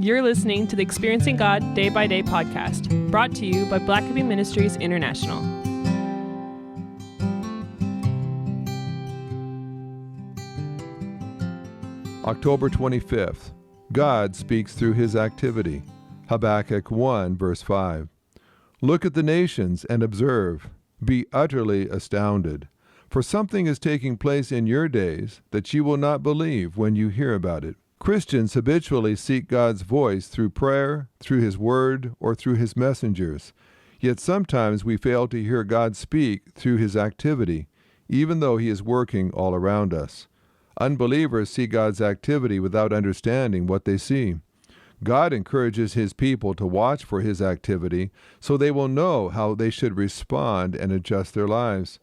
You're listening to the Experiencing God Day by Day podcast, brought to you by Blackaby Ministries International. October 25th. God speaks through his activity. Habakkuk 1, verse 5. Look at the nations and observe. Be utterly astounded. For something is taking place in your days that you will not believe when you hear about it. Christians habitually seek God's voice through prayer, through his word, or through his messengers. Yet sometimes we fail to hear God speak through his activity, even though he is working all around us. Unbelievers see God's activity without understanding what they see. God encourages his people to watch for his activity so they will know how they should respond and adjust their lives.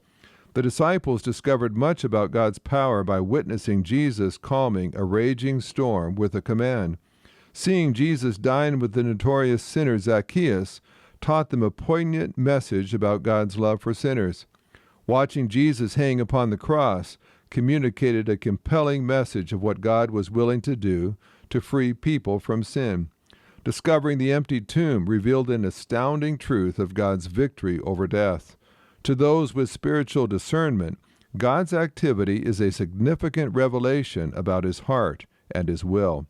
The disciples discovered much about God's power by witnessing Jesus calming a raging storm with a command. Seeing Jesus dine with the notorious sinner Zacchaeus taught them a poignant message about God's love for sinners. Watching Jesus hang upon the cross communicated a compelling message of what God was willing to do to free people from sin. Discovering the empty tomb revealed an astounding truth of God's victory over death. To those with spiritual discernment, God's activity is a significant revelation about his heart and his will.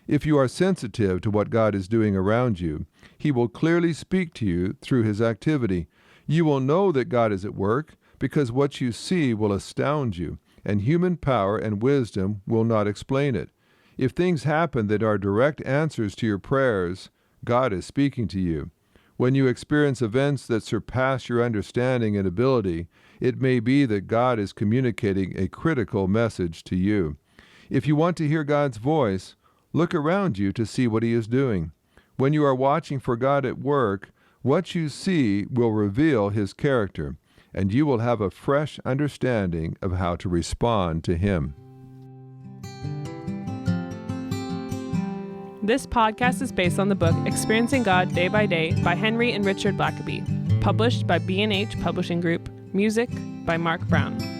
If you are sensitive to what God is doing around you, he will clearly speak to you through his activity. You will know that God is at work because what you see will astound you, and human power and wisdom will not explain it. If things happen that are direct answers to your prayers, God is speaking to you. When you experience events that surpass your understanding and ability, it may be that God is communicating a critical message to you. If you want to hear God's voice, look around you to see what he is doing. When you are watching for God at work, what you see will reveal his character, and you will have a fresh understanding of how to respond to him. This podcast is based on the book Experiencing God Day by Day by Henry and Richard Blackaby, published by B&H Publishing Group, music by Mark Brown.